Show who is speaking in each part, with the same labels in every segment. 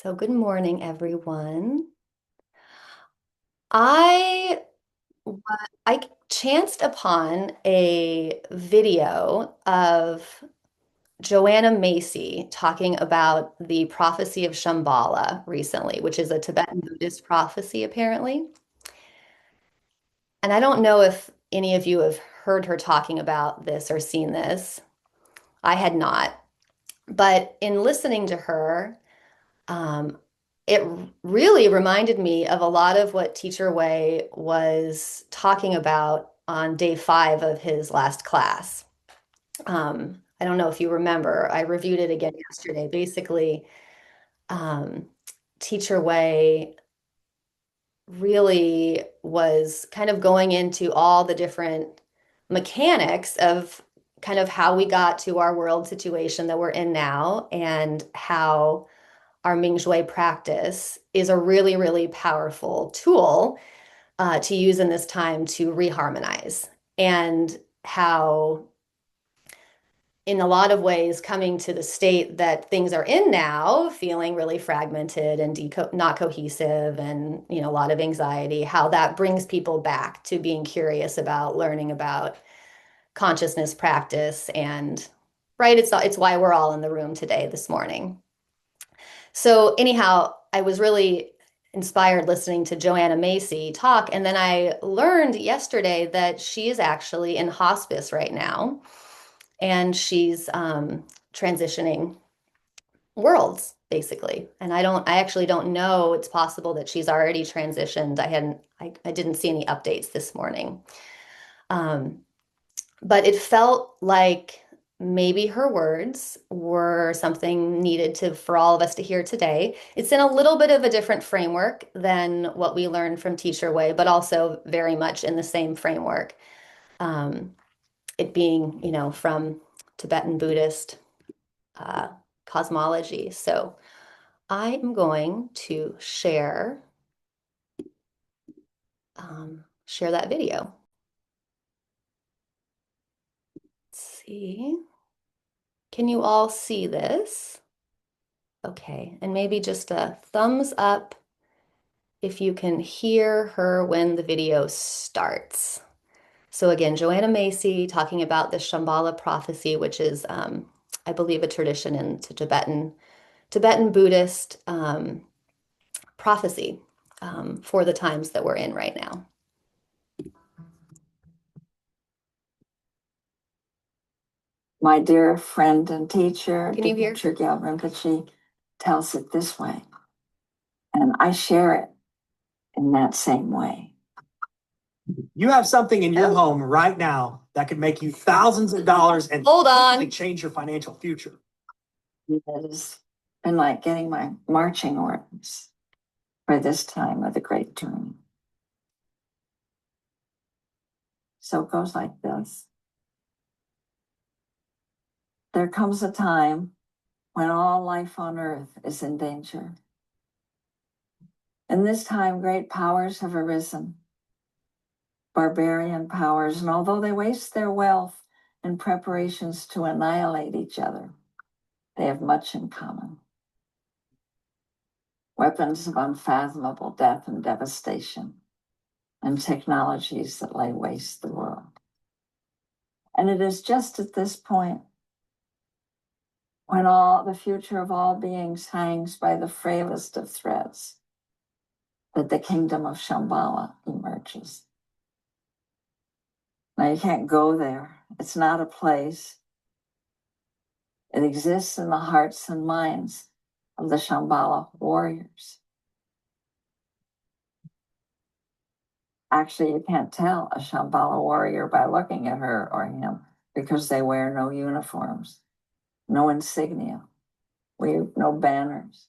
Speaker 1: So good morning, everyone. I I chanced upon a video of Joanna Macy talking about the Prophecy of Shambhala recently, which is a Tibetan Buddhist prophecy, apparently. And I don't know if any of you have heard her talking about this or seen this. I had not. But in listening to her, Um, it really reminded me of a lot of what Teacher Wei was talking about on day 5 of his last class. I don't know if you remember, I reviewed it again yesterday. Basically, um, Teacher Wei really was kind of going into all the different mechanics of kind of how we got to our world situation that we're in now and how our Mingshui practice is a really, really powerful tool to use in this time to reharmonize, and how, in a lot of ways, coming to the state that things are in now, feeling really fragmented and not cohesive, and a lot of anxiety, how that brings people back to being curious about learning about consciousness practice, and right, it's why we're all in the room today this morning. So anyhow, I was really inspired listening to Joanna Macy talk, and then I learned yesterday that she is actually in hospice right now, and she's transitioning worlds basically. And I actually don't know. It's possible that she's already transitioned. I didn't see any updates this morning. Um, but it felt like maybe her words were something needed to for all of us to hear today. It's in a little bit of a different framework than what we learned from Teacher Wei, but also very much in the same framework. Um, it being, from Tibetan Buddhist uh, cosmology. So I am going to share that video. Let's see. Can you all see this? Okay, and maybe just a thumbs up if you can hear her when the video starts. So again, Joanna Macy talking about the Shambhala prophecy, which is, I believe, a tradition in Tibetan Buddhist prophecy for the times that we're in right now.
Speaker 2: My dear friend and teacher,
Speaker 1: Can you hear?
Speaker 2: Gyal Rinpoche, tells it this way, and I share it in that same way.
Speaker 3: You have something in your home right now that could make you thousands of dollars and
Speaker 1: Hold on.
Speaker 3: change your financial future.
Speaker 2: It has been like getting my marching orders for this time of the great journey. So it goes like this. There comes a time when all life on earth is in danger. In this time, great powers have arisen, barbarian powers, and although they waste their wealth in preparations to annihilate each other, they have much in common. Weapons of unfathomable death and devastation, and technologies that lay waste the world. And it is just at this point, when all the future of all beings hangs by the frailest of threads, that the kingdom of Shambhala emerges. Now, you can't go there. It's not a place. It exists in the hearts and minds of the Shambhala warriors. Actually, you can't tell a Shambhala warrior by looking at her or him because they wear no uniforms, no insignia, wave no banners,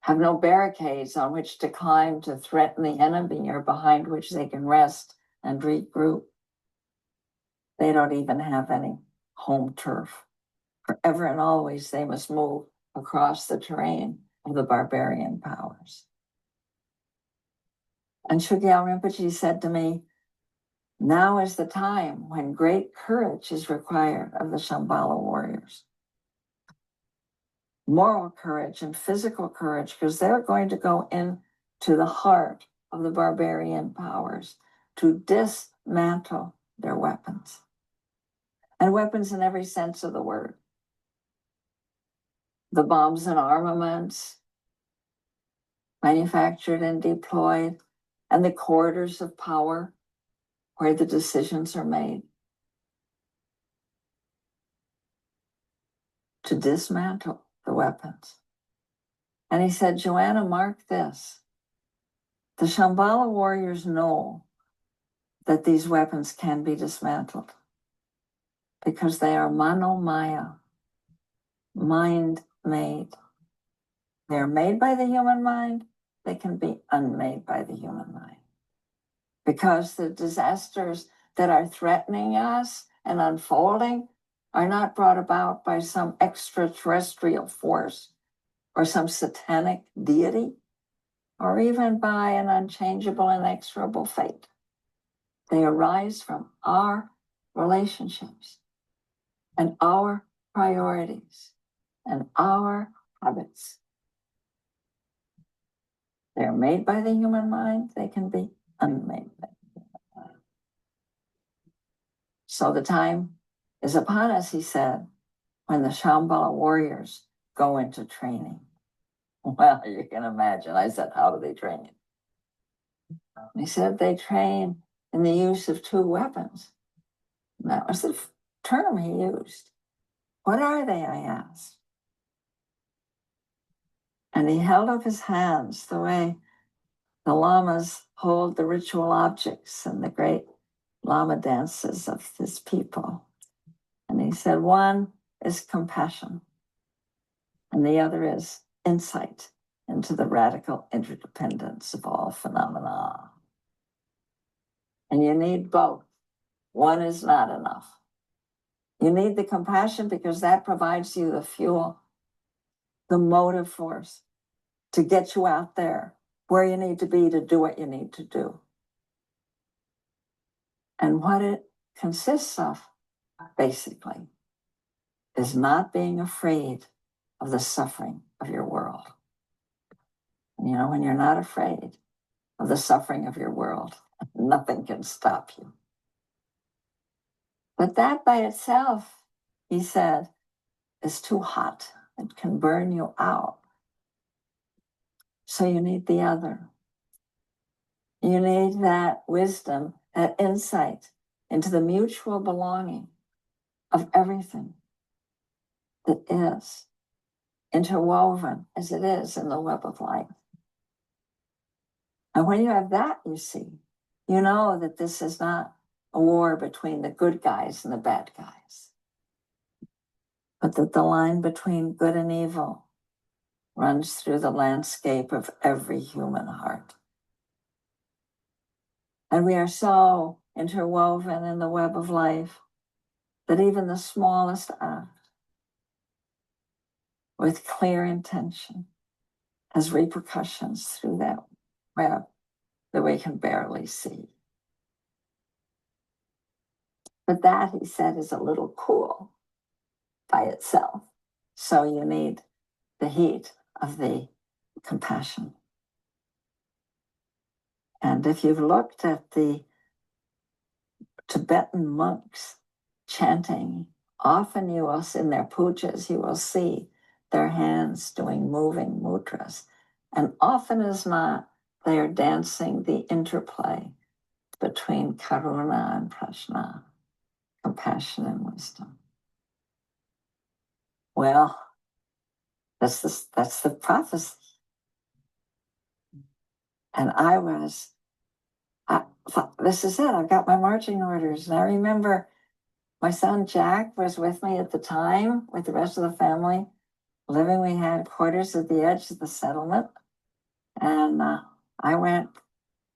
Speaker 2: have no barricades on which to climb to threaten the enemy or behind which they can rest and regroup. They don't even have any home turf. Forever and always, they must move across the terrain of the barbarian powers. And Gyal Rinpoche said to me, now is the time when great courage is required of the Shambhala warriors. moral courage and physical courage, because they're going to go into the heart of the barbarian powers to dismantle their weapons. And weapons in every sense of the word. The bombs and armaments manufactured and deployed, and the corridors of power where the decisions are made. To dismantle the weapons. And he said, Joanna, mark this. The Shambhala warriors know that these weapons can be dismantled because they are manomaya, mind-made. They're made by the human mind. They can be unmade by the human mind. Because the disasters that are threatening us and unfolding are not brought about by some extraterrestrial force or some satanic deity, or even by an unchangeable, inexorable fate. They arise from our relationships and our priorities and our habits. They're made by the human mind. They can be unmade by the human mind. So the time is upon us, he said, when the Shambhala warriors go into training. Well, you can imagine. I said, how do they train? He said they train in the use of two weapons. And that was the term he used. What are they, I asked. And he held up his hands the way the lamas hold the ritual objects in the great lama dances of his people. And he said, one is compassion, and the other is insight into the radical interdependence of all phenomena. And you need both. One is not enough. You need the compassion because that provides you the fuel, the motive force to get you out there where you need to be to do what you need to do. And what it consists of, basically, is not being afraid of the suffering of your world. And you know, when you're not afraid of the suffering of your world, nothing can stop you. But that by itself, he said, is too hot. It can burn you out. So you need the other. You need that wisdom, that insight into the mutual belonging of everything that is interwoven as it is in the web of life. And when you have that, you see, you know that this is not a war between the good guys and the bad guys, but that the line between good and evil runs through the landscape of every human heart. And we are so interwoven in the web of life that even the smallest act with clear intention has repercussions through that web that we can barely see. But that, he said, is a little cool by itself. So you need the heat of the compassion. And if you've looked at the Tibetan monks chanting, often you will, in their pujas, you will see their hands doing moving mudras. And often as not, they are dancing the interplay between karuna and prajna, compassion and wisdom. Well, that's the prophecy. And this is it. I've got my marching orders. And I remember my son Jack was with me at the time with the rest of the family. We had quarters at the edge of the settlement. And I went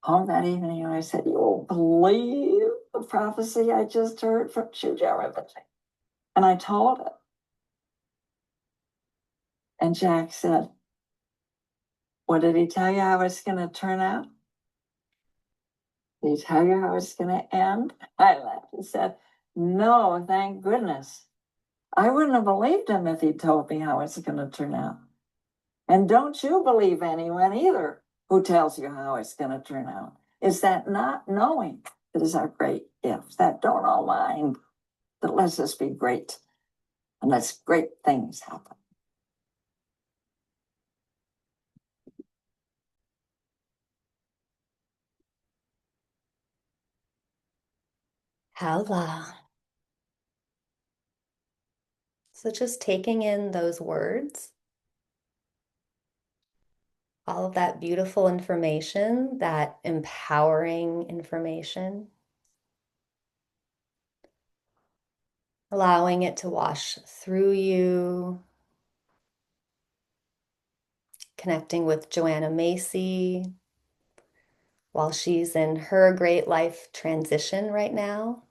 Speaker 2: home that evening and I said, you won't believe the prophecy I just heard from Joanna Macy. And I told it. And Jack said, what did he tell you how it's going to turn out? Did he tell you how it's going to end? I laughed. He said, no, thank goodness. I wouldn't have believed him if he told me how it's going to turn out. And don't you believe anyone either who tells you how it's going to turn out. Is that not knowing that is our great gift, that don't all mind, that lets us be great and lets great things happen.
Speaker 1: Howla. So just taking in those words, all of that beautiful information, that empowering information, allowing it to wash through you, connecting with Joanna Macy while she's in her great life transition right now.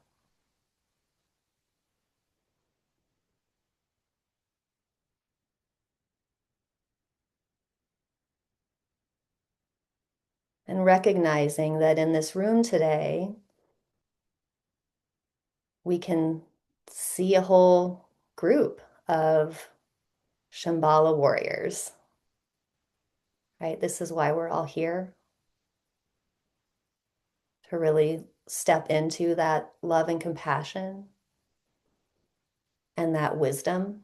Speaker 1: And recognizing that in this room today, we can see a whole group of Shambhala warriors, right? This is why we're all here, to really step into that love and compassion and that wisdom,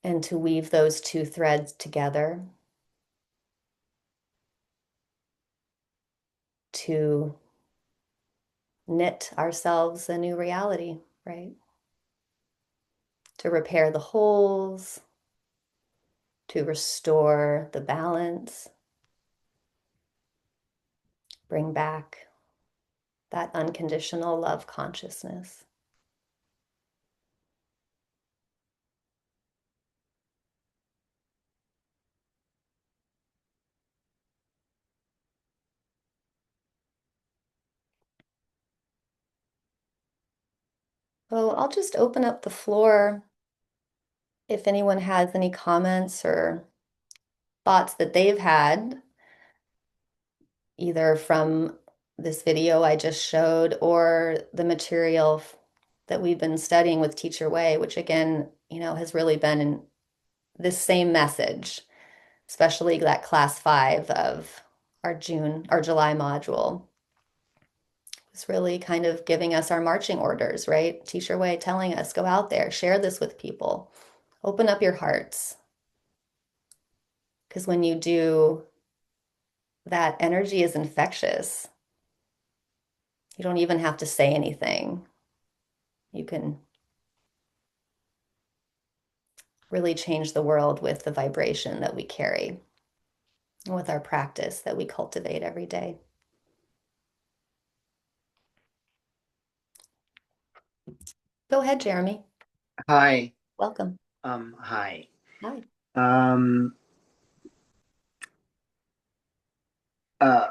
Speaker 1: and to weave those two threads together to knit ourselves a new reality, right? To repair the holes, to restore the balance, bring back that unconditional love consciousness. So I'll just open up the floor if anyone has any comments or thoughts that they've had, either from this video I just showed or the material that we've been studying with Teacher Way, which again, has really been in this same message, especially that class 5 of our July module. It's really kind of giving us our marching orders, right? Teacher Way telling us, go out there, share this with people, open up your hearts. Because when you do, that energy is infectious. You don't even have to say anything. You can really change the world with the vibration that we carry and with our practice that we cultivate every day. Go ahead, Jeremy.
Speaker 3: Hi.
Speaker 1: Welcome.
Speaker 3: Hi.
Speaker 1: Hi.
Speaker 3: Um, uh,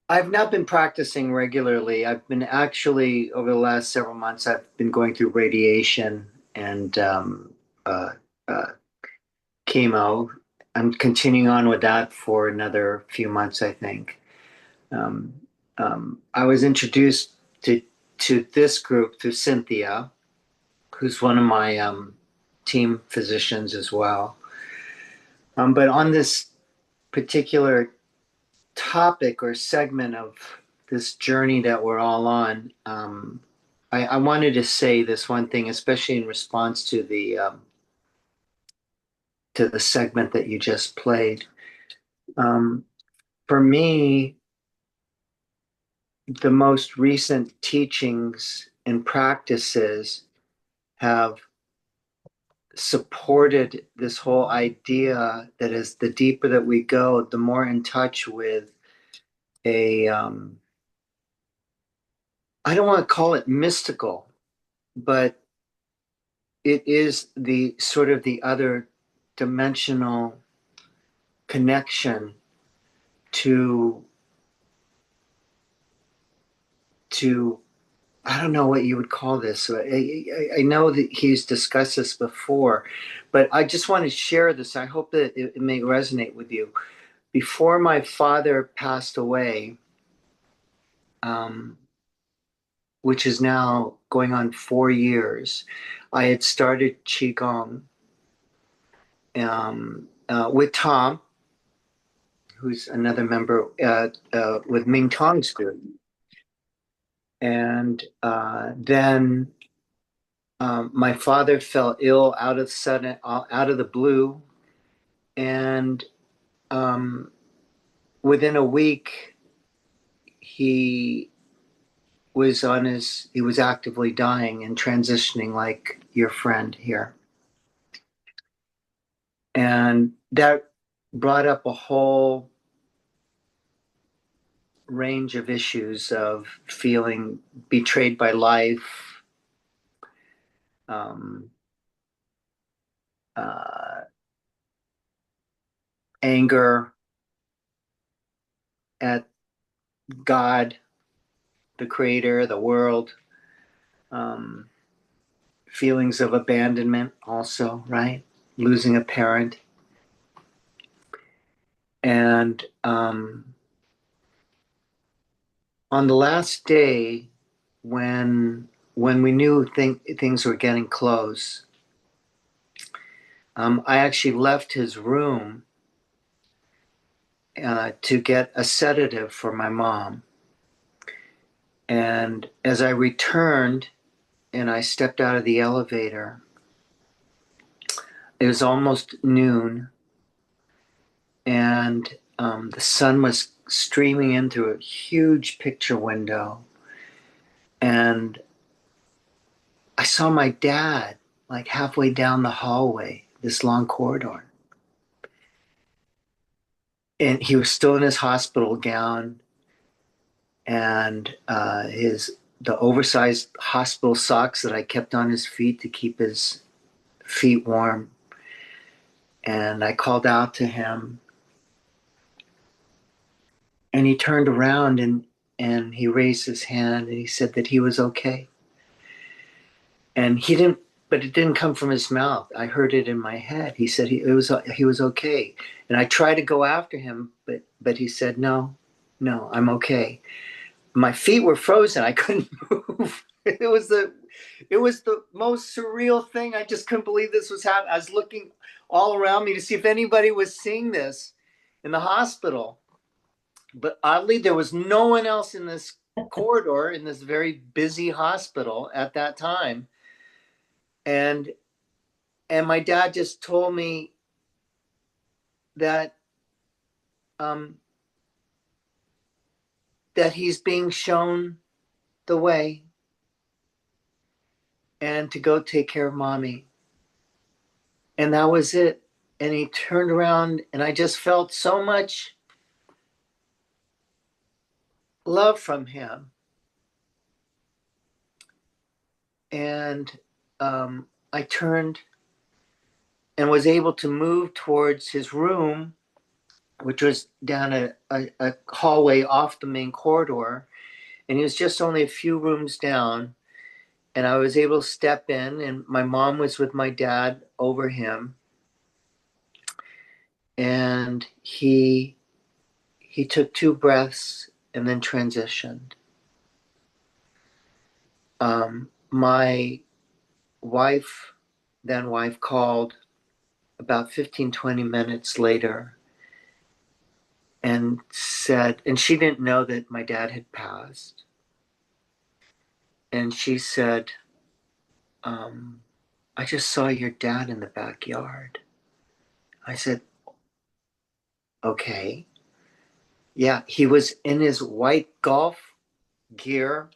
Speaker 3: I've not been practicing regularly. I've been actually, over the last several months, I've been going through radiation and uh, uh, chemo. I'm continuing on with that for another few months, I think. Um, I was introduced to this group through Cynthia, who's one of my team physicians as well. But on this particular topic or segment of this journey that we're all on, I wanted to say this one thing, especially in response to the segment that you just played. Um, for me, the most recent teachings and practices have supported this whole idea that as the deeper that we go, the more in touch with a I don't want to call it mystical, but it is the sort of the other dimensional connection to to I don't know what you would call this. I know that he's discussed this before, but I just want to share this. I hope that it may resonate with you. Before my father passed away, um, which is now going on 4 years, I had started Qigong with Tom, who's another member with Ming Tong's group. And then my father fell ill out of the blue, and within a week, he he was actively dying and transitioning like your friend here. And that brought up a whole range of issues of feeling betrayed by life, um, uh, anger at God, the creator, the world, um, feelings of abandonment, also, right? Losing a parent. And on the last day, when we knew things were getting close, I actually left his room to get a sedative for my mom. And as I returned and I stepped out of the elevator, it was almost noon, and the sun was streaming in through a huge picture window. And I saw my dad like halfway down the hallway, this long corridor. And he was still in his hospital gown and the oversized hospital socks that I kept on his feet to keep his feet warm. And I called out to him, and he turned around and he raised his hand and he said that he was okay. And he didn't, but it didn't come from his mouth. I heard it in my head. He said he was okay. And I tried to go after him, but he said, no, I'm okay. My feet were frozen. I couldn't move. It was the most surreal thing. I just couldn't believe this was happening. I was looking all around me to see if anybody was seeing this in the hospital. But oddly, there was no one else in this corridor in this very busy hospital at that time. And my dad just told me that um, that he's being shown the way and to go take care of mommy. And that was it. And he turned around, and I just felt so much love from him. And I turned and was able to move towards his room, which was down a hallway off the main corridor. And he was just only a few rooms down. And I was able to step in, and my mom was with my dad over him. And he took 2 breaths and then transitioned. My then wife called about 15, 20 minutes later and said, and she didn't know that my dad had passed. And she said, I just saw your dad in the backyard. I said, okay. Yeah, he was in his white golf gear.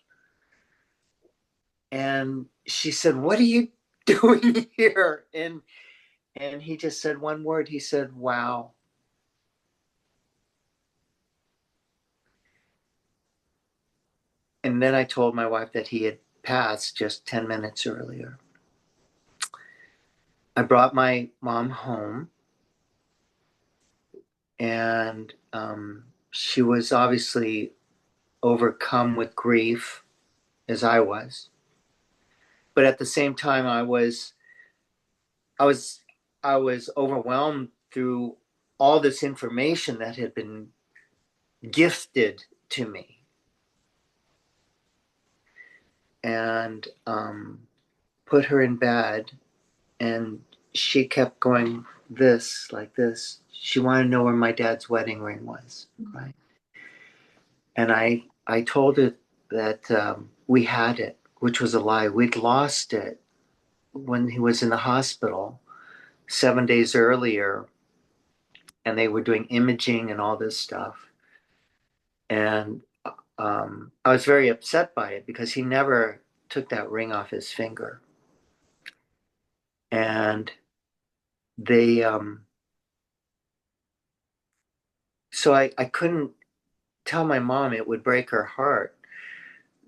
Speaker 3: And she said, what are you doing here? And he just said one word. He said, wow. And then I told my wife that he had passed just 10 minutes earlier. I brought my mom home, and she was obviously overcome with grief, as I was. But at the same time, I was, I was overwhelmed through all this information that had been gifted to me. and put her in bed, and she kept going this, like this. She wanted to know where my dad's wedding ring was, right? And I told her that we had it, which was a lie. We'd lost it when he was in the hospital 7 days earlier, and they were doing imaging and all this stuff. And I was very upset by it because he never took that ring off his finger. And they, so I couldn't tell my mom, it would break her heart.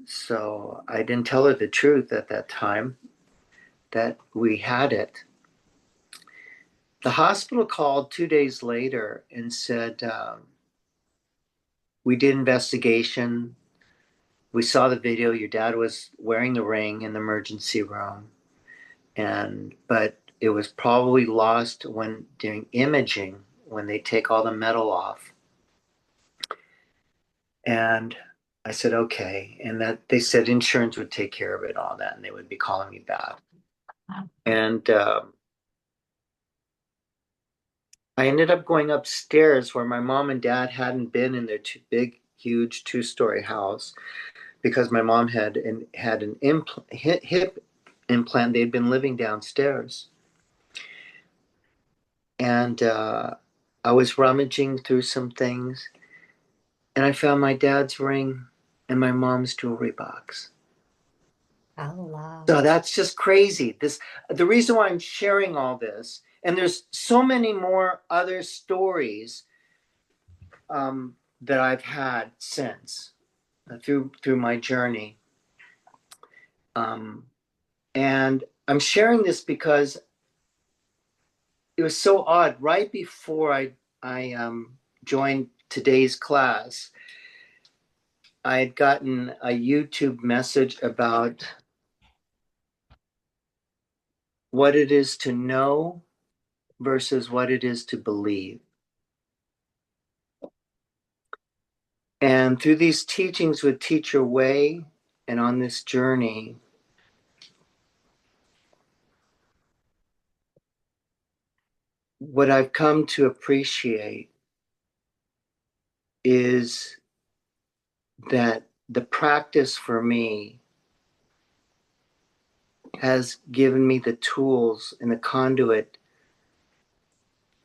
Speaker 3: So I didn't tell her the truth at that time that we had it. The hospital called 2 days later and said, we did investigation. We saw the video. Your dad was wearing the ring in the emergency room, and but it was probably lost when doing imaging when they take all the metal off. And I said, okay. And that they said insurance would take care of it, all that, and they would be calling me back. And I ended up going upstairs where my mom and dad hadn't been in their big, huge 2-story house because my mom had an hip implant. They'd been living downstairs, and I was rummaging through some things, and I found my dad's ring and my mom's jewelry box.
Speaker 1: Oh, wow.
Speaker 3: So that's just crazy. The reason why I'm sharing all this, and there's so many more other stories that I've had since through my journey, um, and I'm sharing this because it was so odd. Right before I joined today's class, I had gotten a YouTube message about what it is to know versus what it is to believe. And through these teachings with Teacher Wei and on this journey, what I've come to appreciate is that the practice for me has given me the tools and the conduit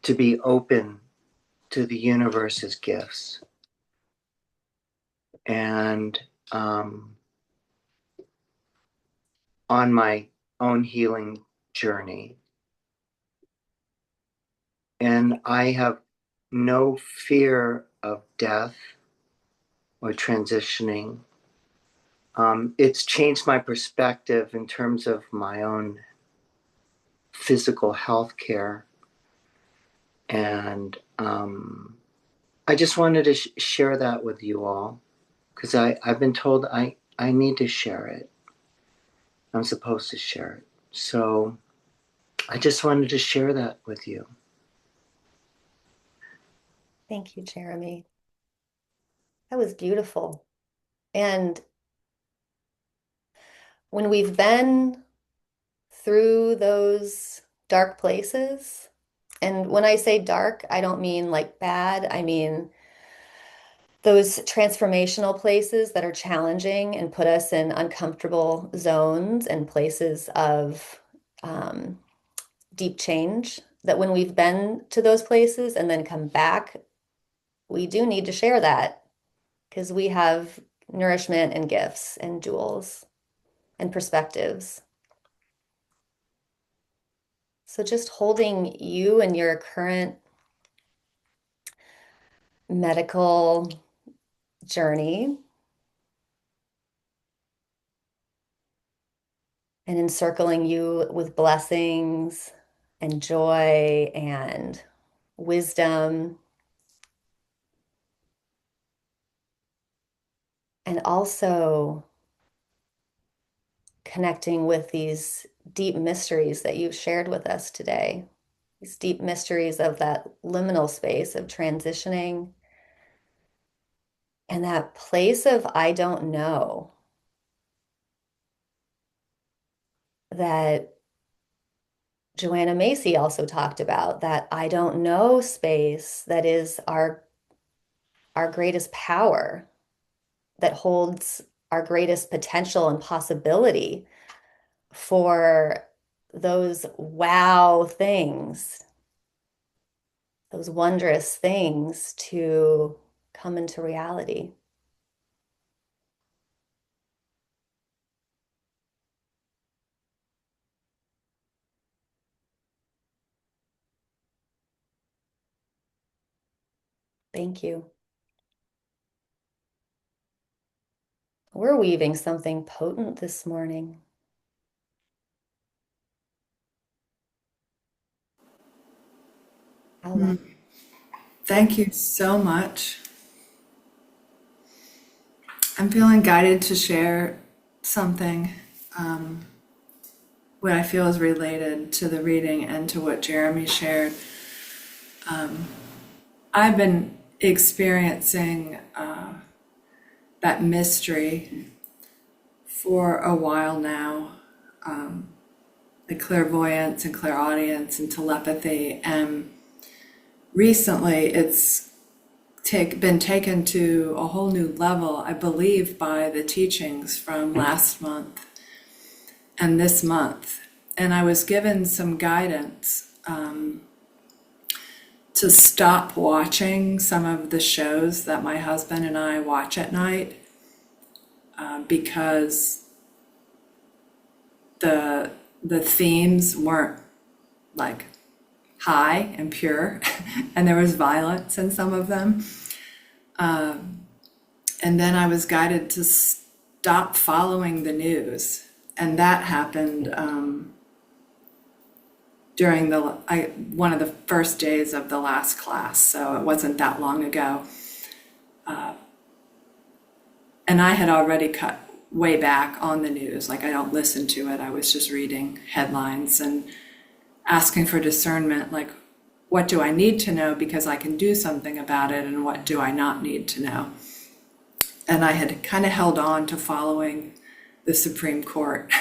Speaker 3: to be open to the universe's gifts. And on my own healing journey. And I have no fear of death or transitioning. It's changed my perspective in terms of my own physical health care. And I just wanted to share that with you all because I've been told I need to share it. I'm supposed to share it. So I just wanted to share that with you.
Speaker 1: Thank you, Jeremy. That was beautiful. And when we've been through those dark places, and when I say dark, I don't mean like bad, I mean those transformational places that are challenging and put us in uncomfortable zones and places of um, deep change. That when we've been to those places and then come back, we do need to share that because we have nourishment and gifts and jewels and perspectives. So just holding you and your current medical journey and encircling you with blessings and joy and wisdom, and also connecting with these deep mysteries that you've shared with us today, these deep mysteries of that liminal space of transitioning and that place of I don't know. that Joanna Macy also talked about, that I don't know space that is our greatest power, that holds our greatest potential and possibility for those wow things, those wondrous things to come into reality. Thank you. We're weaving something potent this morning. How lovely.
Speaker 4: Thank you so much. I'm feeling guided to share something, what I feel is related to the reading and to what Jeremy shared. I've been experiencing that mystery for a while now, the clairvoyance and clairaudience and telepathy. And recently it's been taken to a whole new level, I believe, by the teachings from last month and this month. And I was given some guidance to stop watching some of the shows that my husband and I watch at night because the themes weren't like high and pure, and there was violence in some of them. And then I was guided to stop following the news, and that happened during one of the first days of the last class, so it wasn't that long ago. And I had already cut way back on the news, like I don't listen to it. I was just reading headlines and asking for discernment, like what do I need to know because I can do something about it, and what do I not need to know? And I had kind of held on to following the Supreme Court,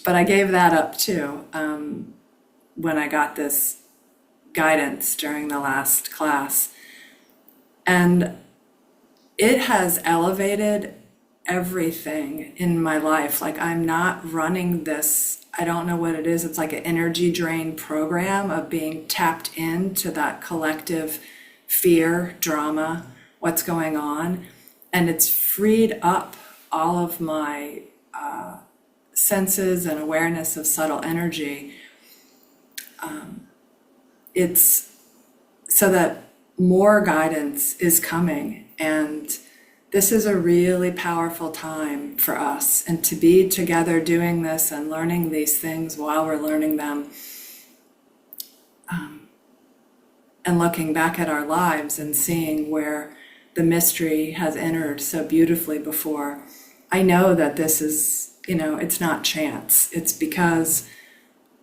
Speaker 4: but I gave that up too when I got this guidance during the last class. And it has elevated everything in my life. Like I'm not running this, I don't know what it is. It's like an energy drain program of being tapped into that collective fear, drama, what's going on. And it's freed up all of my senses and awareness of subtle energy. It's so that more guidance is coming, and this is a really powerful time for us, and to be together doing this and learning these things while we're learning them, and looking back at our lives and seeing where the mystery has entered so beautifully before. I know that this is, it's not chance. It's because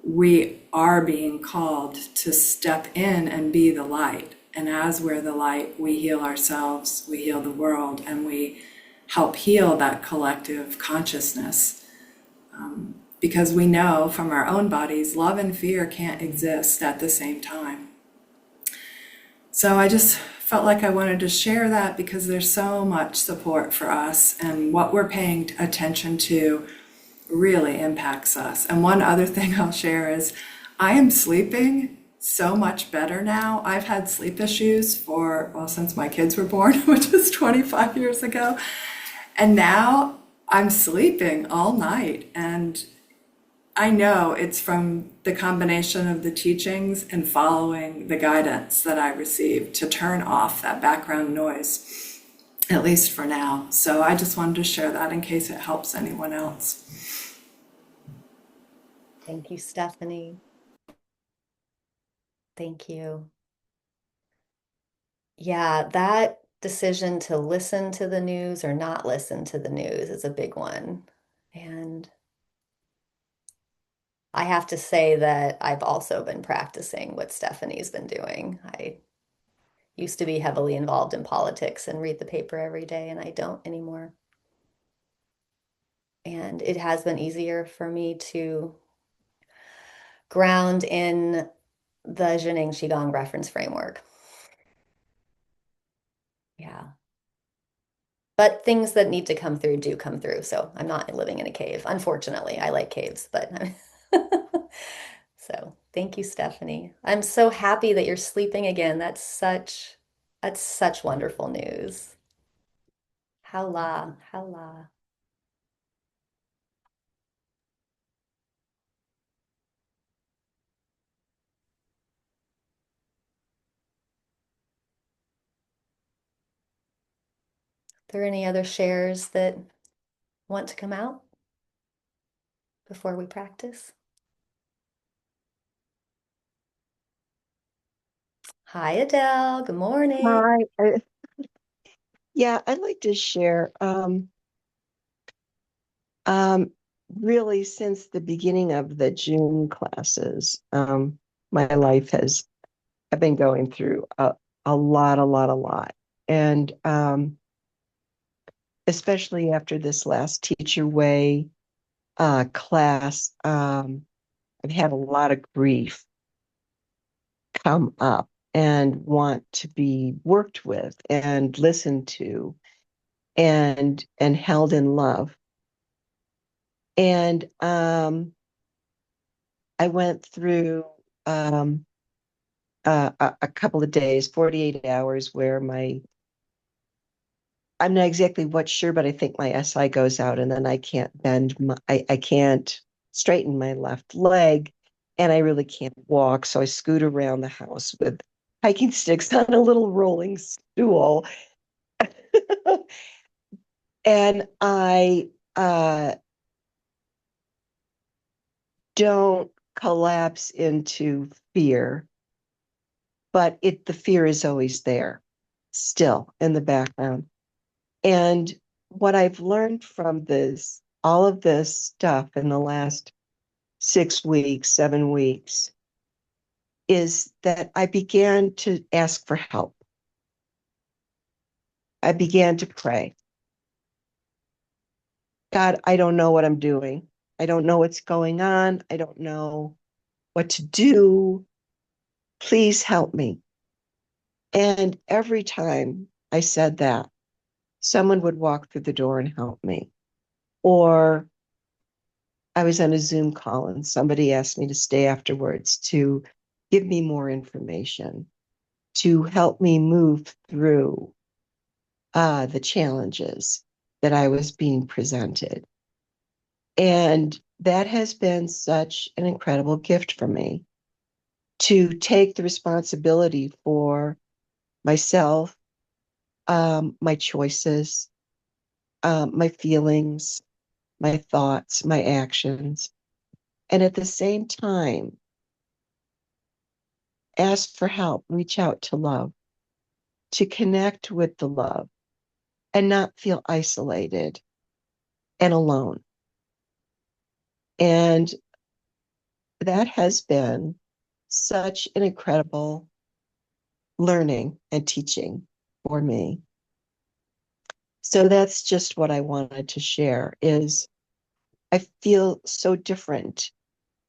Speaker 4: we are being called to step in and be the light. And as we're the light, we heal ourselves, we heal the world, and we help heal that collective consciousness. Because we know from our own bodies, love and fear can't exist at the same time. So I just felt like I wanted to share that because there's so much support for us, and what we're paying attention to really impacts us. And one other thing I'll share is I am sleeping so much better now. I've had sleep issues since my kids were born, which was 25 years ago. And now I'm sleeping all night. And I know it's from the combination of the teachings and following the guidance that I received to turn off that background noise, at least for now. So I just wanted to share that in case it helps anyone else.
Speaker 1: Thank you, Stephanie. Thank you. Yeah, that decision to listen to the news or not listen to the news is a big one. And I have to say that I've also been practicing what Stephanie's been doing. I used to be heavily involved in politics and read the paper every day, and I don't anymore. And it has been easier for me to ground in the Jining Qigong reference framework. Yeah. But things that need to come through do come through. So I'm not living in a cave. Unfortunately, I like caves, but so thank you, Stephanie. I'm so happy that you're sleeping again. That's such wonderful news. Howla, howla. Are there any other shares that want to come out before we practice? Hi, Adele. Good morning.
Speaker 5: Hi. Yeah, I'd like to share. Um, really, since the beginning of the June classes, my life has I've been going through a lot. And especially after this last Teach Your Way class, I've had a lot of grief come up and want to be worked with and listened to and held in love. And I went through a couple of days, 48 hours, where I'm not exactly what sure, but I think my SI goes out, and then I can't I can't straighten my left leg, and I really can't walk. So I scoot around the house with hiking sticks on a little rolling stool. And I don't collapse into fear, but the fear is always there, still in the background. And what I've learned from all of this stuff in the last 6 weeks, 7 weeks, is that I began to ask for help. I began to pray. God, I don't know what I'm doing. I don't know what's going on. I don't know what to do. Please help me. And every time I said that, someone would walk through the door and help me. Or I was on a Zoom call and somebody asked me to stay afterwards to give me more information, to help me move through the challenges that I was being presented. And that has been such an incredible gift for me to take the responsibility for myself, my choices, my feelings, my thoughts, my actions, and at the same time, ask for help, reach out to love, to connect with the love and not feel isolated and alone. And that has been such an incredible learning and teaching for me. So that's just what I wanted to share is I feel so different.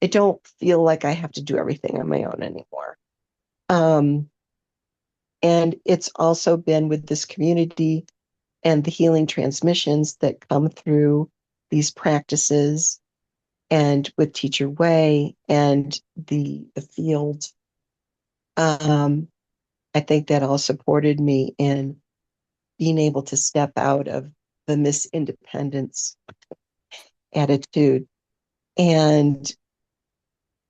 Speaker 5: I don't feel like I have to do everything on my own anymore. And it's also been with this community and the healing transmissions that come through these practices and with Teacher Way and the field. I think that all supported me in being able to step out of the Miss Independence attitude and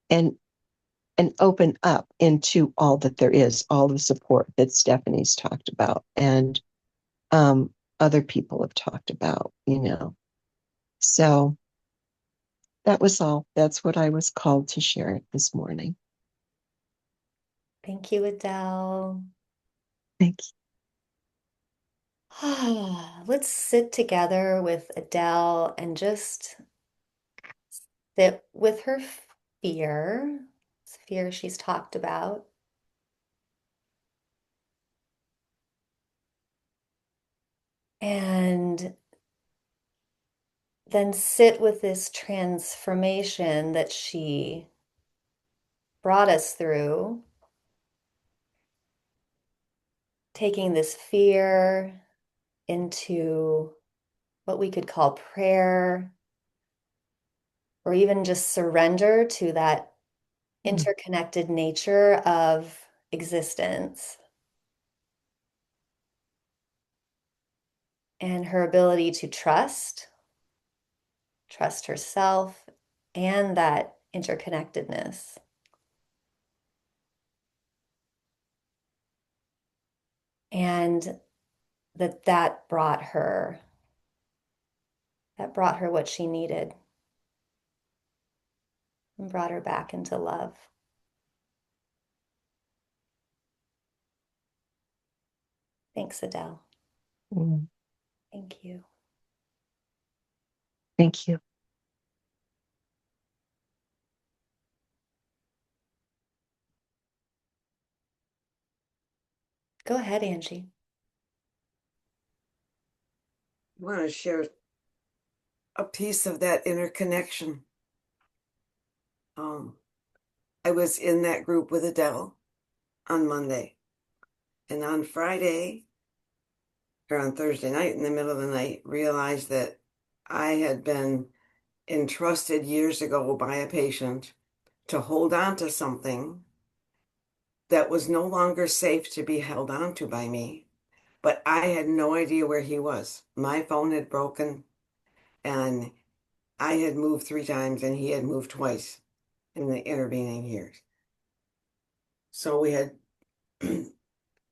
Speaker 5: and and open up into all that there is, all the support that Stephanie's talked about and other people have talked about. So that was all. That's what I was called to share this morning.
Speaker 1: Thank you, Adele.
Speaker 5: Thank
Speaker 1: Let's sit together with Adele and just sit with her fear she's talked about, and then sit with this transformation that she brought us through, taking this fear into what we could call prayer, or even just surrender to that interconnected nature of existence and her ability to trust herself and that interconnectedness. And that brought her what she needed and brought her back into love. Thanks, Adele.
Speaker 5: Mm.
Speaker 1: Thank you.
Speaker 5: Thank you.
Speaker 1: Go ahead, Angie.
Speaker 6: I want to share a piece of that interconnection. I was in that group with Adele on Monday, and on Friday or on Thursday night in the middle of the night, realized that I had been entrusted years ago by a patient to hold on to something that was no longer safe to be held on to by me, but I had no idea where he was. My phone had broken, and I had moved 3 times, and he had moved twice in the intervening years. So we had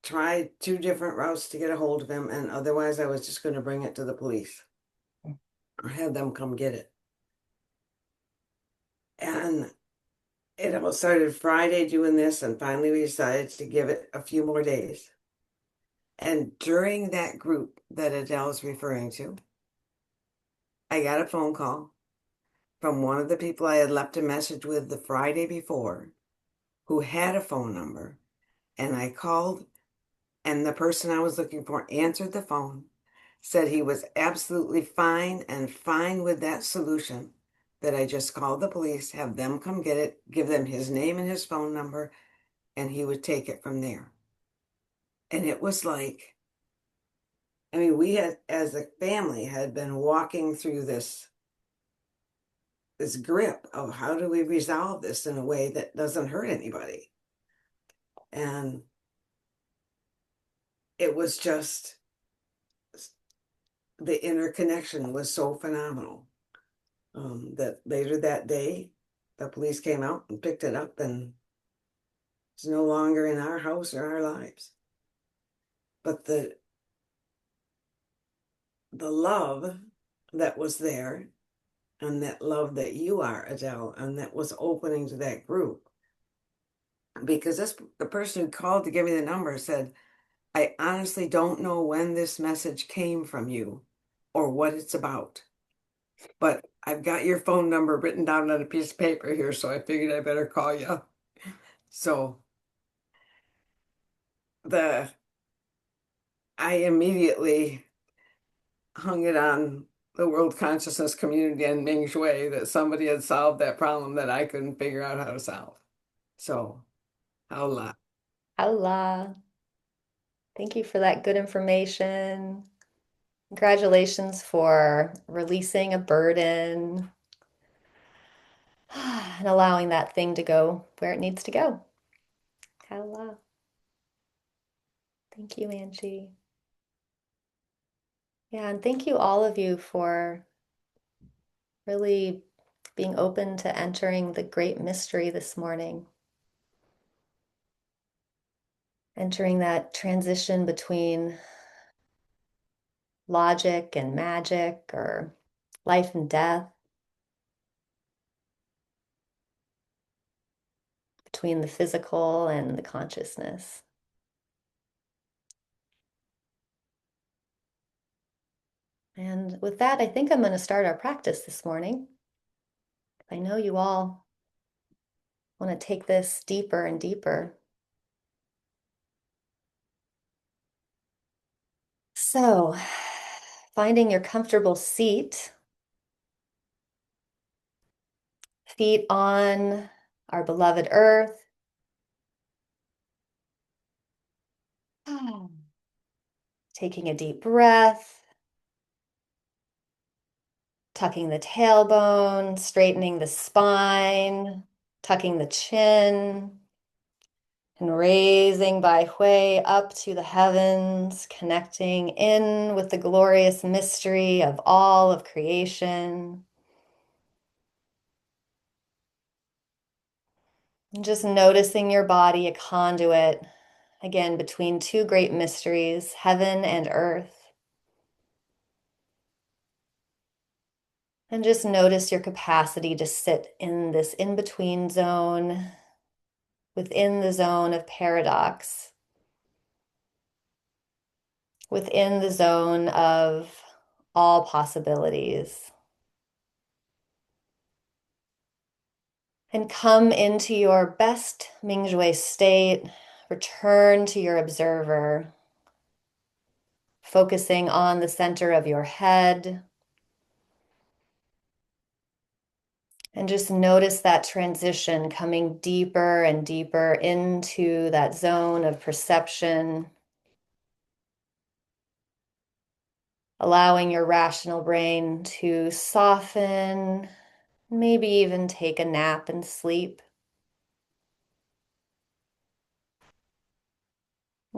Speaker 6: tried 2 different routes to get a hold of him, and otherwise I was just going to bring it to the police or have them come get it. And it all started Friday doing this, and finally we decided to give it a few more days. And during that group that Adele's referring to, I got a phone call from one of the people I had left a message with the Friday before, who had a phone number, and I called, and the person I was looking for answered the phone, said he was absolutely fine and fine with that solution, that I just called the police, have them come get it, give them his name and his phone number, and he would take it from there. And it was like, I mean, we had, as a family, had been walking through this grip of how do we resolve this in a way that doesn't hurt anybody. And it was just, the interconnection was so phenomenal. That later that day, the police came out and picked it up, and it's no longer in our house or our lives. But the love that was there, and that love that you are, Adele, and that was opening to that group. Because the person who called to give me the number said, I honestly don't know when this message came from you or what it's about, but I've got your phone number written down on a piece of paper here, so I figured I better call you. So I immediately hung it on the world consciousness community and Ming Shui that somebody had solved that problem that I couldn't figure out how to solve. So, hola.
Speaker 1: Hola. Thank you for that good information. Congratulations for releasing a burden and allowing that thing to go where it needs to go. Hola. Thank you, Angie. Yeah, and thank you all of you for really being open to entering the great mystery this morning. Entering that transition between logic and magic, or life and death, between the physical and the consciousness. And with that, I think I'm going to start our practice this morning. I know you all want to take this deeper and deeper. So, finding your comfortable seat, feet on our beloved earth. Taking a deep breath, tucking the tailbone, straightening the spine, tucking the chin, and raising by way up to the heavens, connecting in with the glorious mystery of all of creation. And just noticing your body, a conduit, again, between two great mysteries, heaven and earth. And just notice your capacity to sit in this in-between zone, within the zone of paradox, within the zone of all possibilities. And come into your best Mingshui state, return to your observer, focusing on the center of your head. And just notice that transition coming deeper and deeper into that zone of perception, allowing your rational brain to soften, maybe even take a nap and sleep.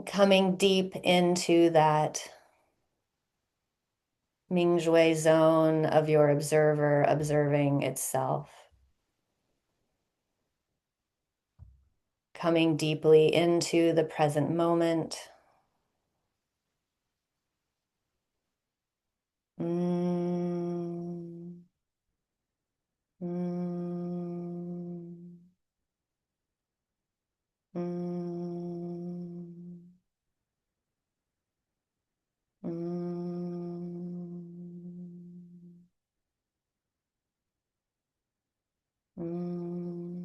Speaker 1: Coming deep into that Mingshui zone of your observer observing itself. Coming deeply into the present moment. Mm. Mm. Mm. Mm. Mm.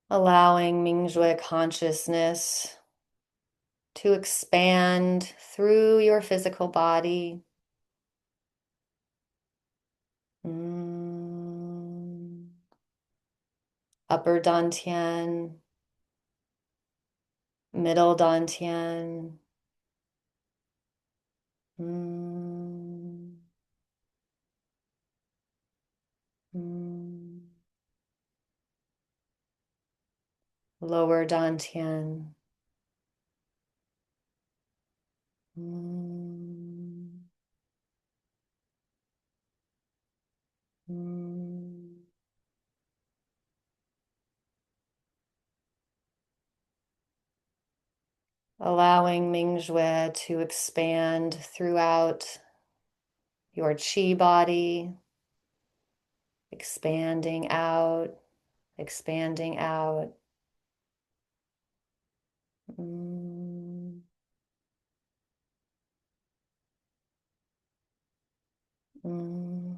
Speaker 1: Allowing Mingshui consciousness to expand through your physical body. Mm. Upper dantian, middle dantian. Mm. Mm. Lower dantian. Mm. Mm. Allowing Mingshui to expand throughout your chi body, expanding out, expanding out. Mm. Mm.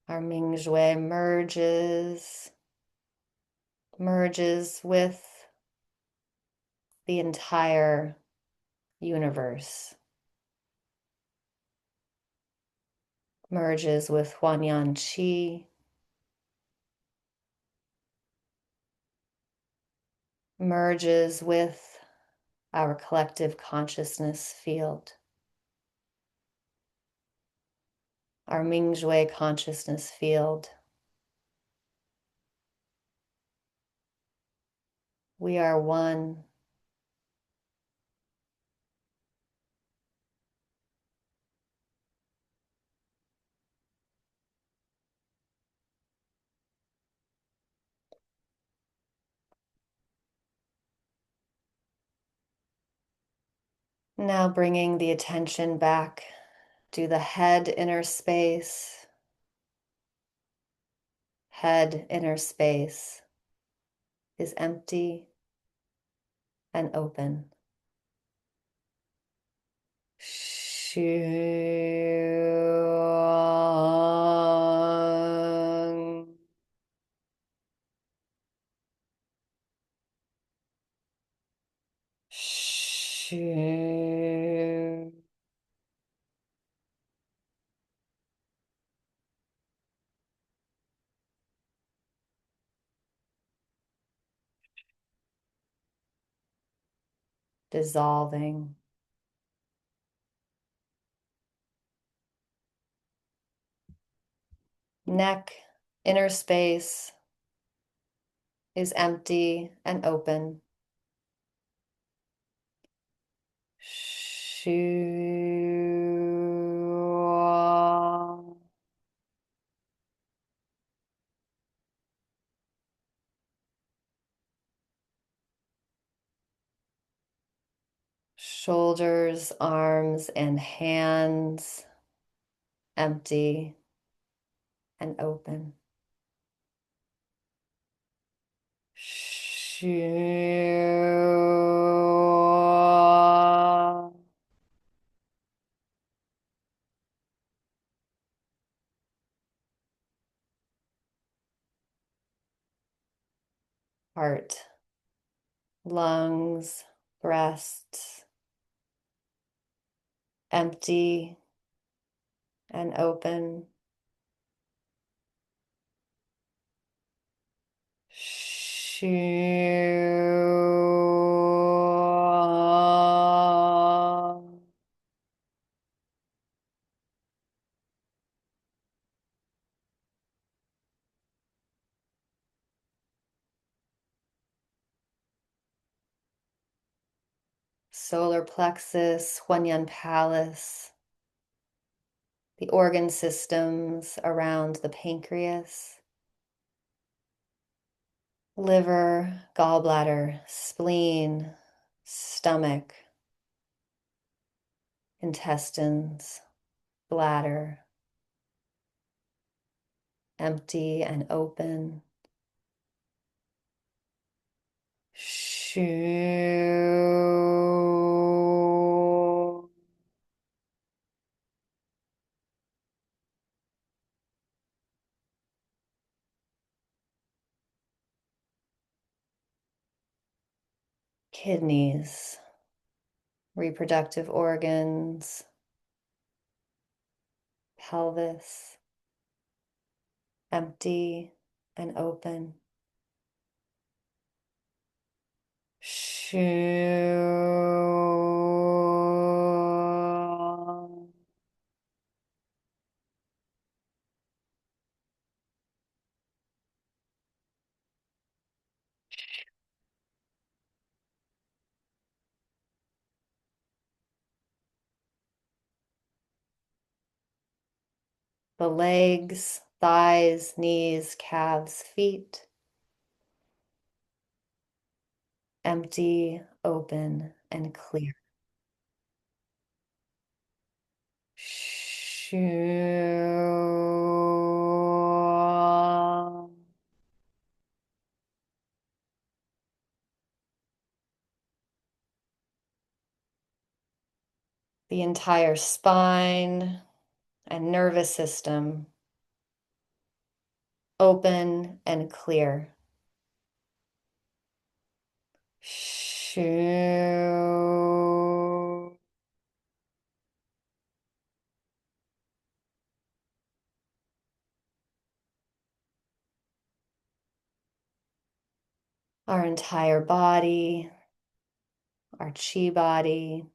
Speaker 1: Our Mingshui merges with the entire universe, merges with Huanyan Qi, merges with our collective consciousness field, our Mingshui consciousness field. We are one. Now bringing the attention back to the head inner space. Head inner space is empty and open. Shang. Shoo. Dissolving. Neck, inner space is empty and open. Shoo. Shoulders, arms, and hands empty and open. Shoo. Heart, lungs, breasts, empty and open. Shoo. Solar plexus, Huanyan Palace, the organ systems around the pancreas, liver, gallbladder, spleen, stomach, intestines, bladder, empty and open. Shoo. Kidneys, reproductive organs, pelvis, empty and open. Shoo. The legs, thighs, knees, calves, feet, empty, open, and clear. Shoo. The entire spine and nervous system open and clear. Shoo. Our entire body, our chi body,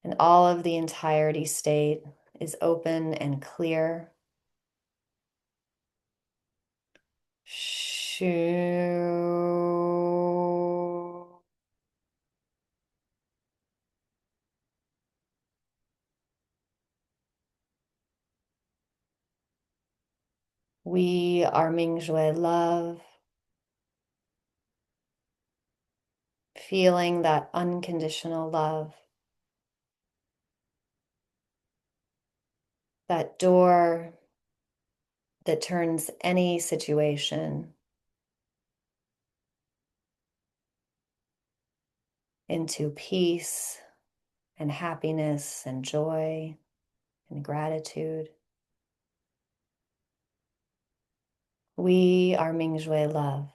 Speaker 1: and all of the entirety state is open and clear. Shoo. We are Mingjue love, feeling that unconditional love, that door that turns any situation into peace and happiness and joy and gratitude. We are Mingjue love.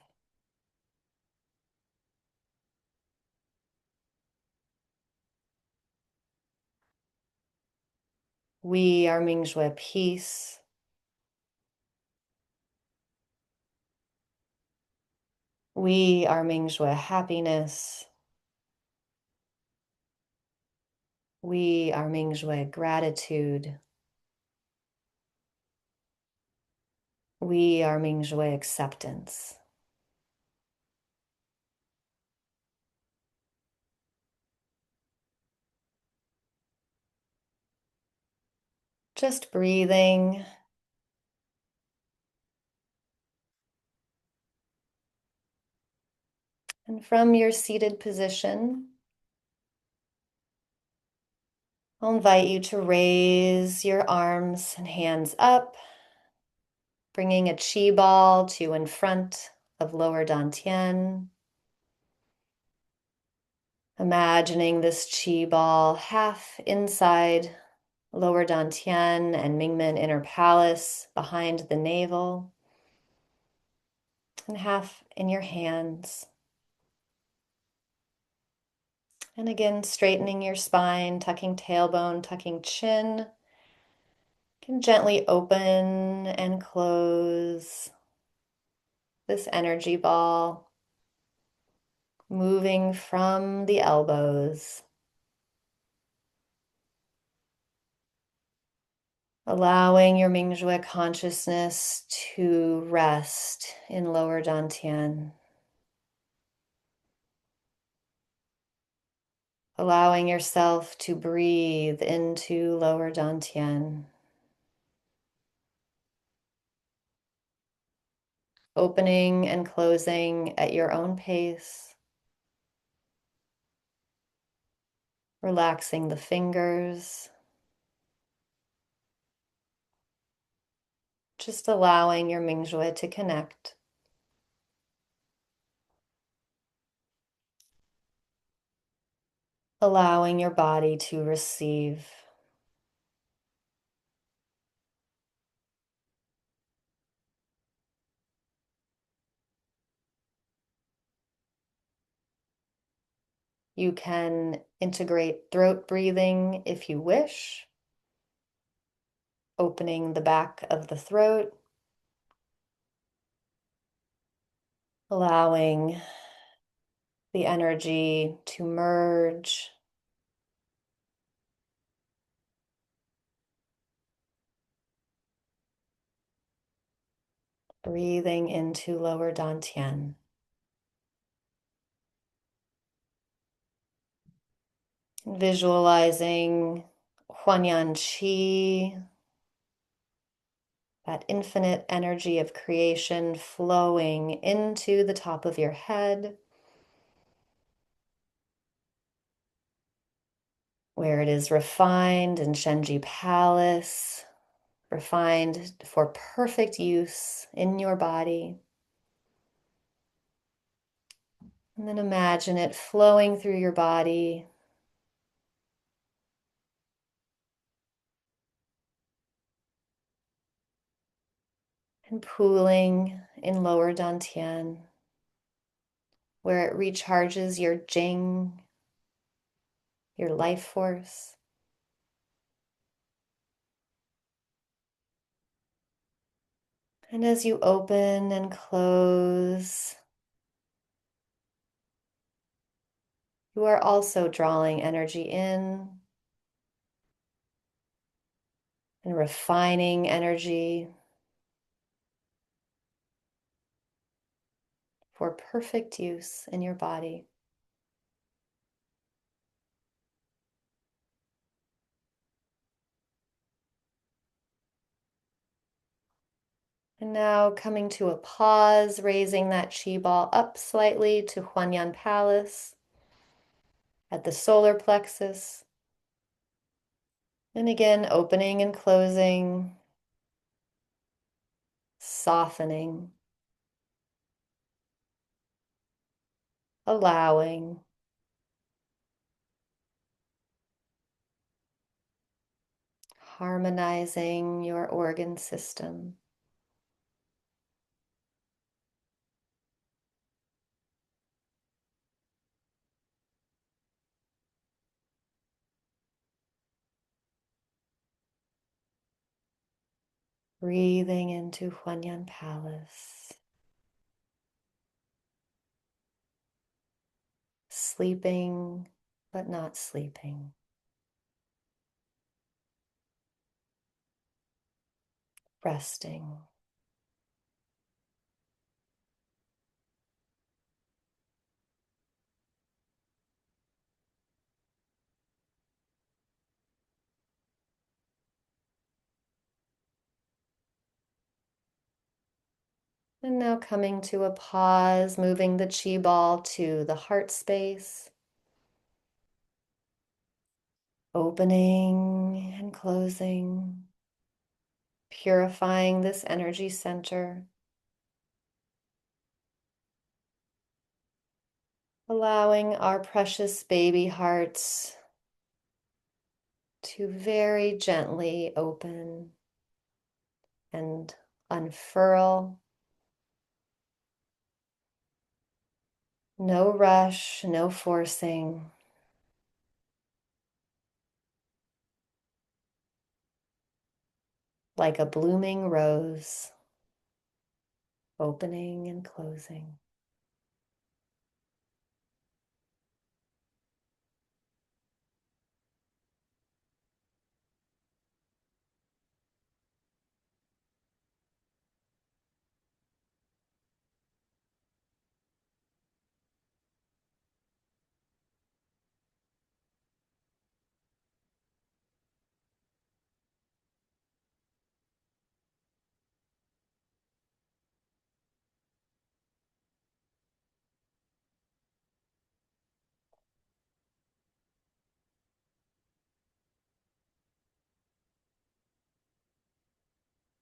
Speaker 1: We are Mingshui peace. We are Mingshui happiness. We are Mingshui gratitude. We are Mingshui acceptance. Just breathing. And from your seated position, I'll invite you to raise your arms and hands up, bringing a chi ball to in front of lower dantian. Imagining this chi ball half inside lower dantian and Mingmen inner palace behind the navel, and half in your hands. And again, straightening your spine, tucking tailbone, tucking chin. You can gently open and close this energy ball, moving from the elbows, allowing your Mingshui consciousness to rest in lower dantian, allowing yourself to breathe into lower dantian, opening and closing at your own pace, relaxing the fingers, just allowing your Mingshui to connect. Allowing your body to receive. You can integrate throat breathing if you wish, opening the back of the throat, allowing the energy to merge, breathing into lower dantian. Visualizing Huanyan Qi, that infinite energy of creation flowing into the top of your head, where it is refined in Shenji Palace, refined for perfect use in your body. And then imagine it flowing through your body, and pooling in lower dantian, where it recharges your Jing, your life force. And as you open and close, you are also drawing energy in and refining energy for perfect use in your body. And now coming to a pause, raising that chi ball up slightly to Huanyan Palace at the solar plexus. And again, opening and closing, softening, allowing, harmonizing your organ system. Breathing into Huanyan Palace. Sleeping, but not sleeping. Resting. And now coming to a pause, moving the chi ball to the heart space. Opening and closing. Purifying this energy center. Allowing our precious baby hearts to very gently open and unfurl. No rush, no forcing. Like a blooming rose, opening and closing.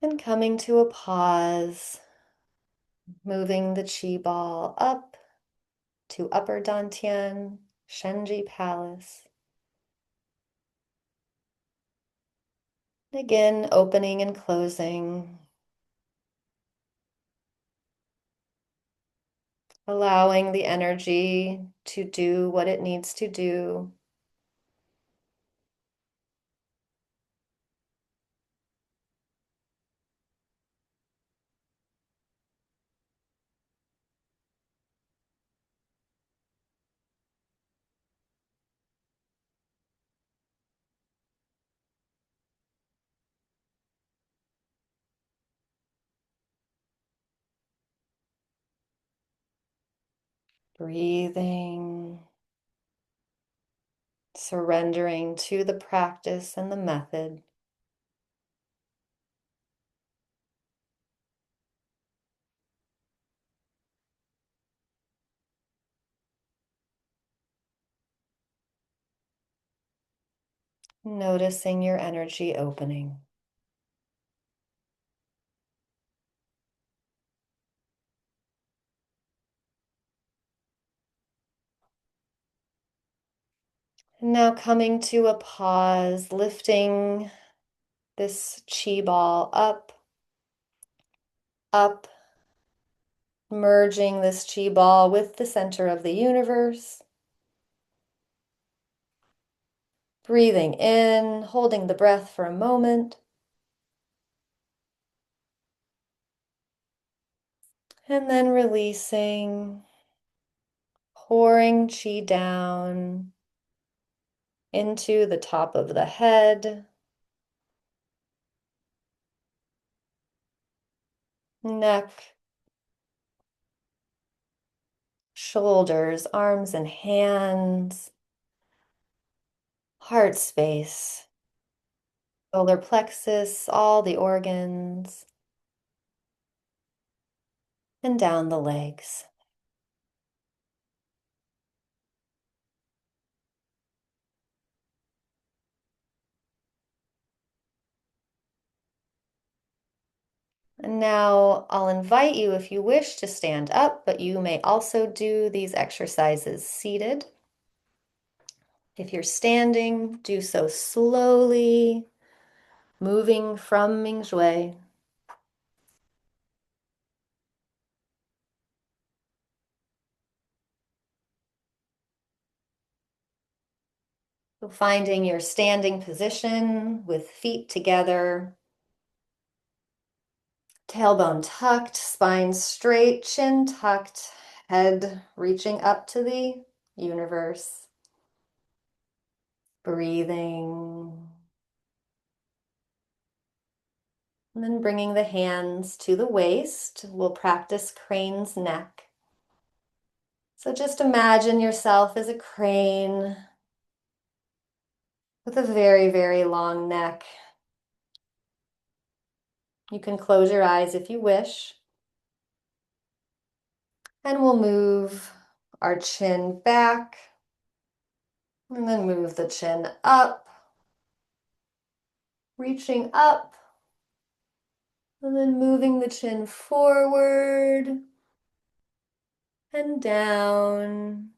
Speaker 1: And coming to a pause, moving the chi ball up to upper dantian, Shenji Palace. And again, opening and closing, allowing the energy to do what it needs to do. Breathing, surrendering to the practice and the method. Noticing your energy opening. And now coming to a pause, lifting this chi ball up, up, merging this chi ball with the center of the universe. Breathing in, holding the breath for a moment. And then releasing, pouring chi down into the top of the head, neck, shoulders, arms and hands, heart space, solar plexus, all the organs, and down the legs. And now I'll invite you, if you wish, to stand up, but you may also do these exercises seated. If you're standing, do so slowly, moving from Mingshui. So finding your standing position with feet together, Tailbone tucked, spine straight, chin tucked, head reaching up to the universe. Breathing. And then bringing the hands to the waist. We'll practice crane's neck. So just imagine yourself as a crane with a very, very long neck. You can close your eyes if you wish. And we'll move our chin back and then move the chin up, reaching up, and then moving the chin forward and down.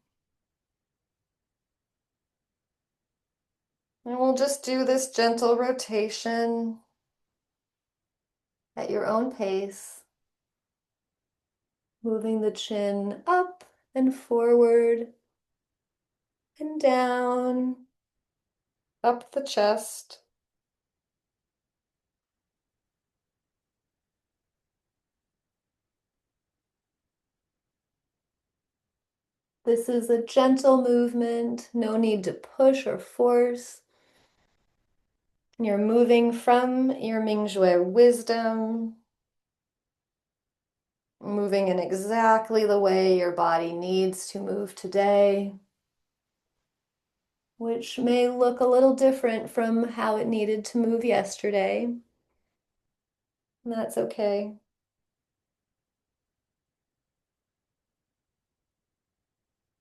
Speaker 1: And we'll just do this gentle rotation at your own pace, moving the chin up and forward and down, up the chest. This is a gentle movement, no need to push or force. You're moving from your Mingshui wisdom, moving in exactly the way your body needs to move today, which may look a little different from how it needed to move yesterday. And that's okay.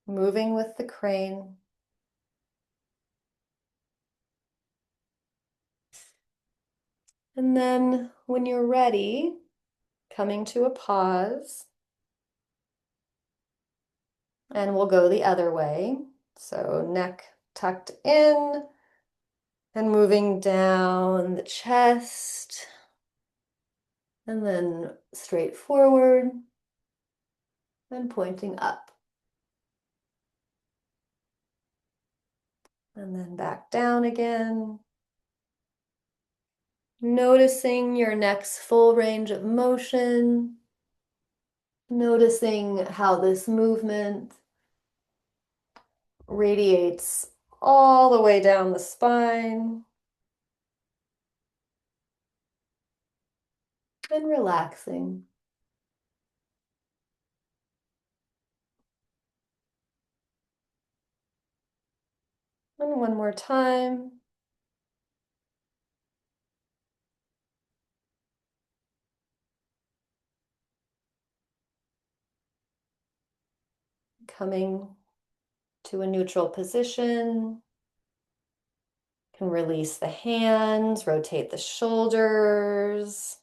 Speaker 1: Moving with the crane. And then when you're ready, coming to a pause. And we'll go the other way. So neck tucked in and moving down the chest. And then straight forward and pointing up. And then back down again. Noticing your neck's full range of motion. Noticing how this movement radiates all the way down the spine. And relaxing. And one more time. Coming to a neutral position. Can release the hands, rotate the shoulders.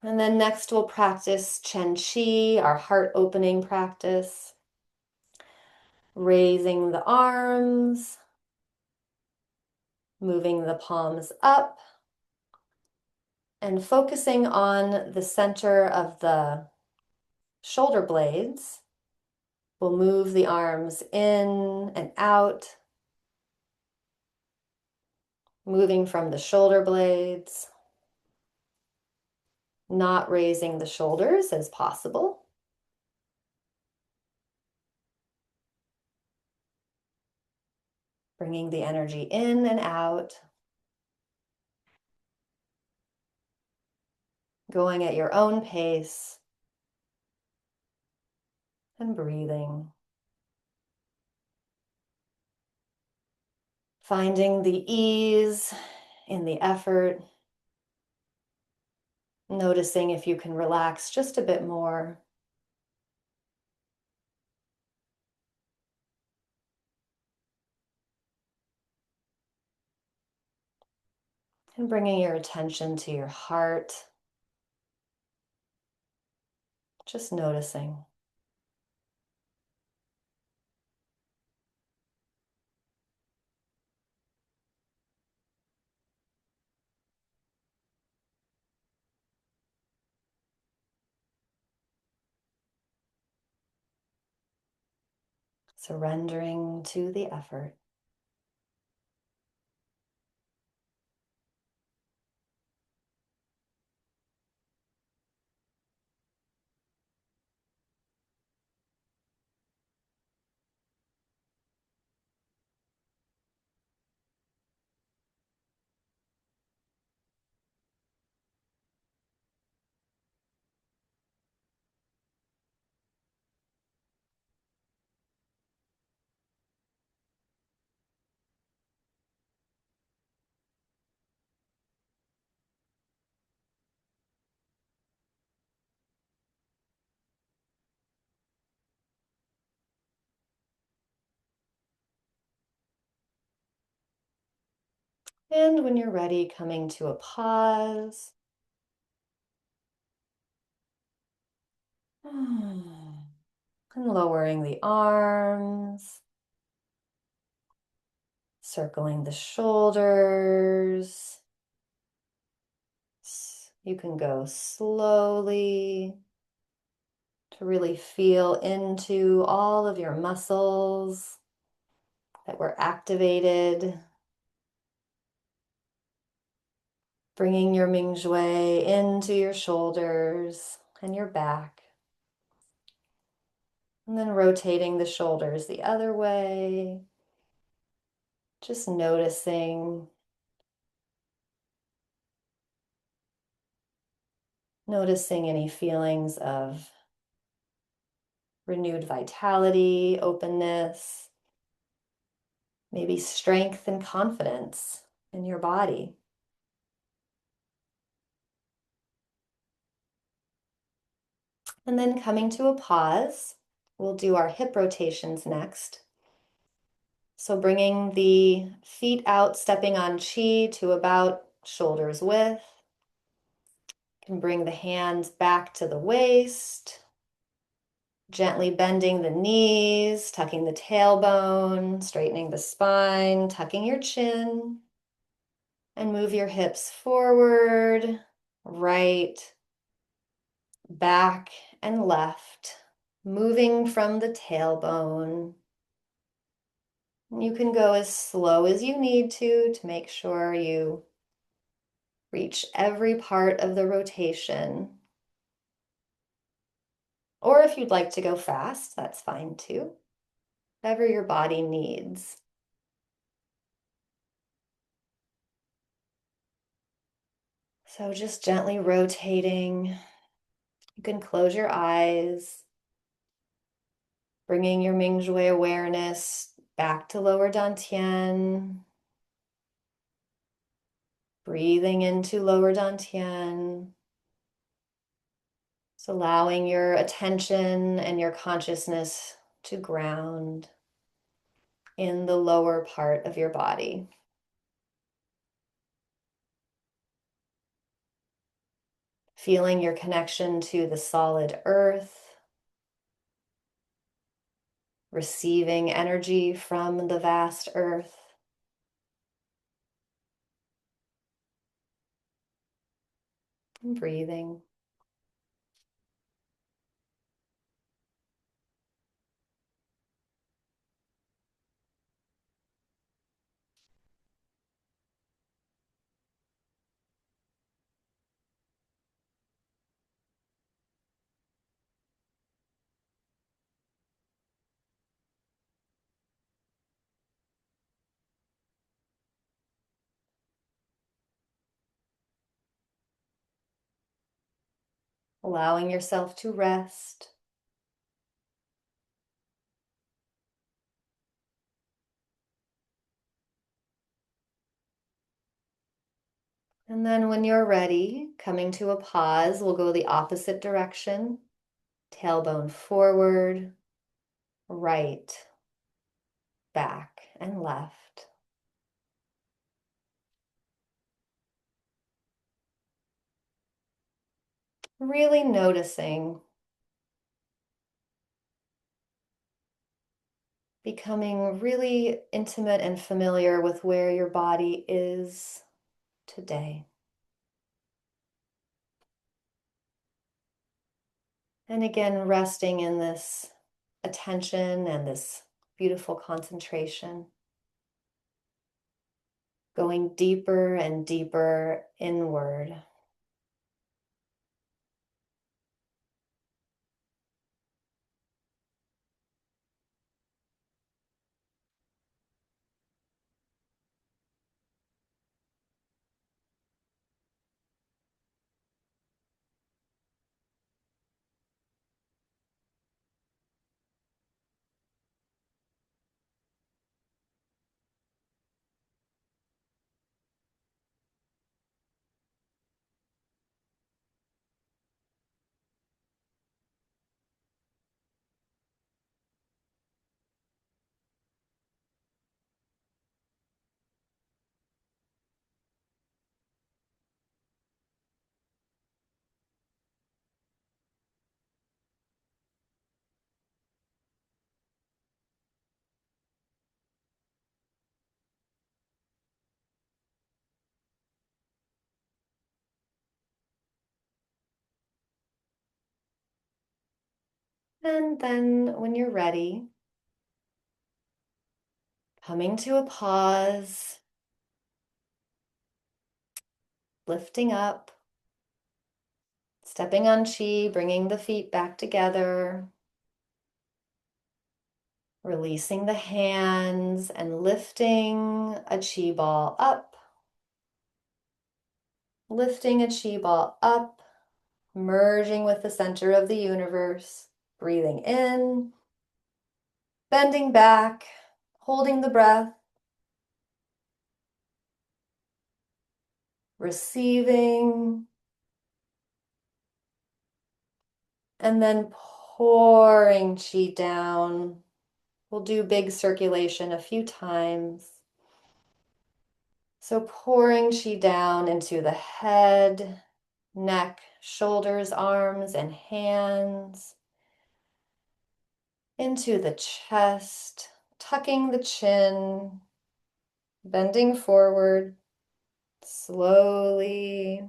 Speaker 1: And then next we'll practice Chen Qi, our heart opening practice. Raising the arms, moving the palms up, and focusing on the center of the shoulder blades. We'll move the arms in and out, moving from the shoulder blades, not raising the shoulders as possible. Bringing the energy in and out, going at your own pace, and breathing. Finding the ease in the effort. Noticing if you can relax just a bit more. And bringing your attention to your heart. Just noticing. Surrendering to the effort. And when you're ready, coming to a pause. And lowering the arms, circling the shoulders. You can go slowly to really feel into all of your muscles that were activated, bringing your Ming Shui into your shoulders and your back. And then rotating the shoulders the other way, just noticing any feelings of renewed vitality, openness, maybe strength and confidence in your body. And then coming to a pause, we'll do our hip rotations next. So bringing the feet out, stepping on chi to about shoulders width. You can bring the hands back to the waist, gently bending the knees, tucking the tailbone, straightening the spine, tucking your chin, and move your hips forward, right, back, and left, moving from the tailbone. You can go as slow as you need to make sure you reach every part of the rotation. Or if you'd like to go fast, that's fine too. Whatever your body needs. So just gently rotating. You can close your eyes, bringing your Ming Shui awareness back to lower dantian. Breathing into lower dantian. So allowing your attention and your consciousness to ground in the lower part of your body. Feeling your connection to the solid earth, receiving energy from the vast earth. And breathing. Allowing yourself to rest. And then when you're ready, coming to a pause, we'll go the opposite direction. Tailbone forward, right, back, and left. Really noticing, becoming really intimate and familiar with where your body is today. And again, resting in this attention and this beautiful concentration. Going deeper and deeper inward. And then when you're ready, coming to a pause, lifting up, stepping on chi, bringing the feet back together, releasing the hands and lifting a chi ball up, lifting a chi ball up, merging with the center of the universe, breathing in, bending back, holding the breath, receiving, and then pouring chi down. We'll do big circulation a few times. So pouring chi down into the head, neck, shoulders, arms, and hands, into the chest, tucking the chin, bending forward slowly.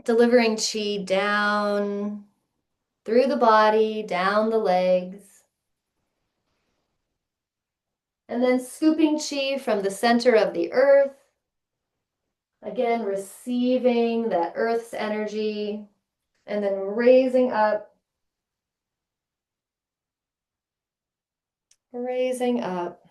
Speaker 1: Delivering chi down through the body, down the legs. And then scooping chi from the center of the earth. Again, receiving that earth's energy and then raising up, raising up.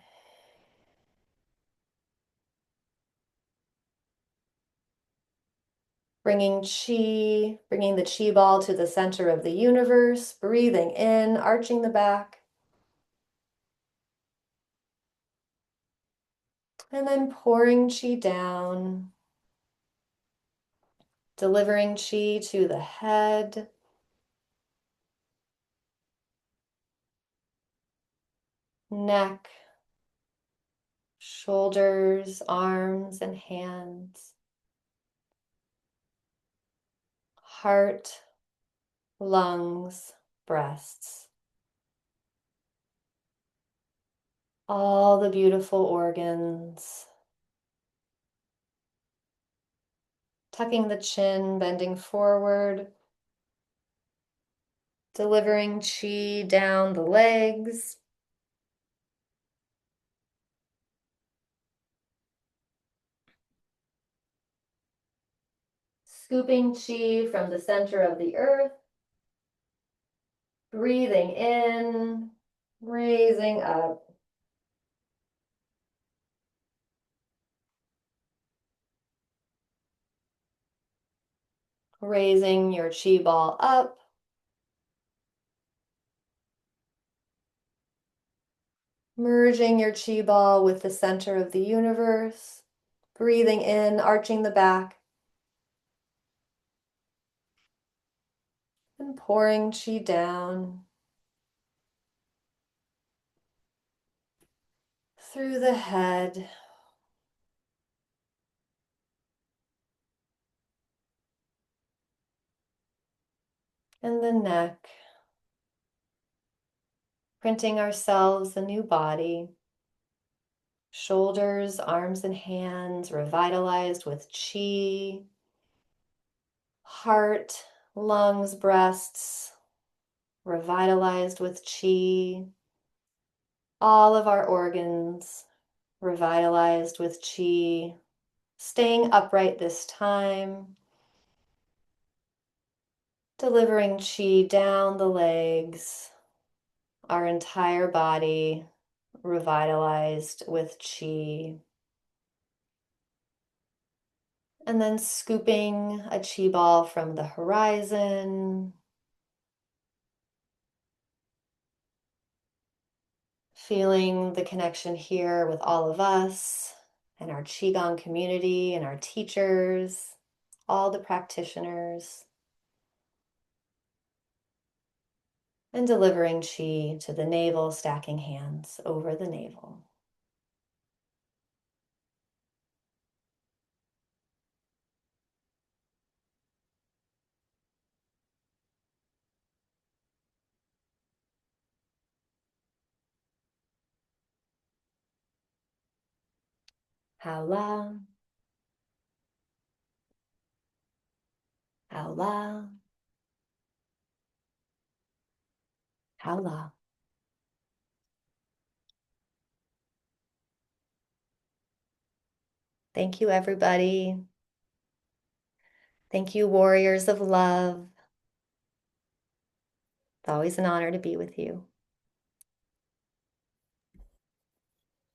Speaker 1: Bringing chi, bringing the chi ball to the center of the universe, breathing in, arching the back. And then pouring chi down, delivering chi to the head, neck, shoulders, arms, and hands, heart, lungs, breasts, all the beautiful organs. Tucking the chin, bending forward, delivering chi down the legs. Scooping chi from the center of the earth, breathing in, raising up. Raising your chi ball up. Merging your chi ball with the center of the universe. Breathing in, arching the back. And pouring chi down through the head. And the neck. Printing ourselves a new body. Shoulders, arms, and hands revitalized with chi. Heart, lungs, breasts revitalized with chi. All of our organs revitalized with chi. Staying upright this time. Delivering chi down the legs. Our entire body revitalized with chi. And then scooping a chi ball from the horizon. Feeling the connection here with all of us and our Qigong community and our teachers, all the practitioners. And delivering chi to the navel, stacking hands over the navel. Hala. Howla. Howla. Thank you, everybody. Thank you, warriors of love. It's always an honor to be with you.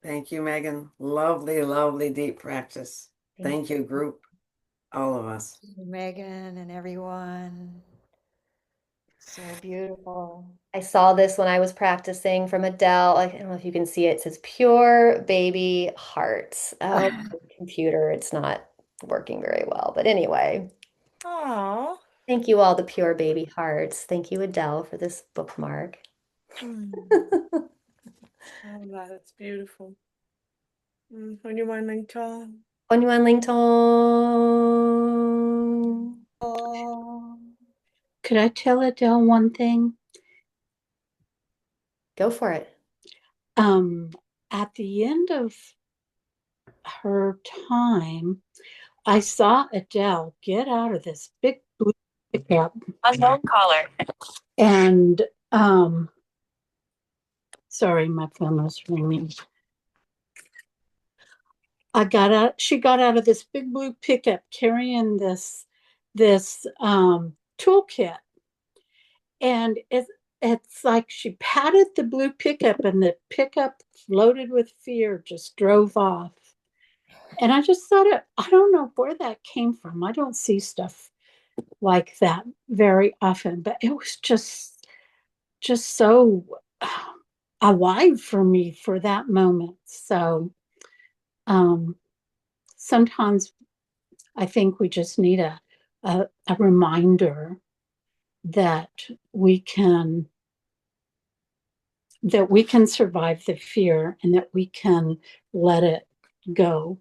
Speaker 6: Thank you, Megan. Lovely, lovely deep practice. Thank you, group, all of us.
Speaker 7: Megan and everyone. So beautiful.
Speaker 1: I saw this when I was practicing from Adele. I don't know if you can see it. It says pure baby hearts. Oh, computer, it's not working very well. But anyway,
Speaker 7: Oh,
Speaker 1: thank you all the pure baby hearts. Thank you, Adele, for this bookmark.
Speaker 7: oh, that's beautiful. Onyuan
Speaker 1: Onyuan Lingtong.
Speaker 7: Oh,
Speaker 8: Could I tell Adele one thing?
Speaker 1: Go for it.
Speaker 8: At the end of her time, I saw Adele get out of this big blue pickup. Unknown caller. And sorry, my phone was ringing. She got out of this big blue pickup carrying this toolkit. And it's like she patted the blue pickup and the pickup floated with fear, just drove off. And I just thought, I don't know where that came from. I don't see stuff like that very often, but it was just so alive for me for that moment. So sometimes I think we just need a reminder that we can survive the fear and that we can let it go.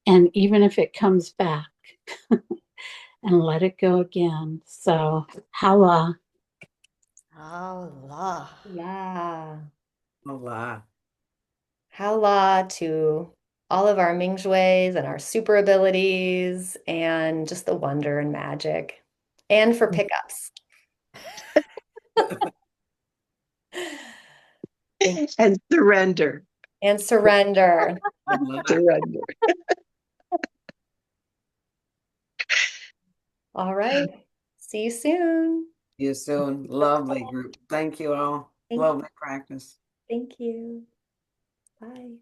Speaker 8: And even if it comes back, and let it go again. So, Hala.
Speaker 7: Allah.
Speaker 1: La.
Speaker 6: Allah.
Speaker 1: Hala to all of our Mingjues and our super abilities and just the wonder and magic. And for pickups.
Speaker 5: And surrender.
Speaker 1: And surrender.
Speaker 6: Allah.
Speaker 5: Surrender.
Speaker 1: All right. See you soon.
Speaker 6: See you soon. Lovely group. Thank you all.
Speaker 1: Thank
Speaker 6: Lovely practice.
Speaker 1: Thank you. Bye.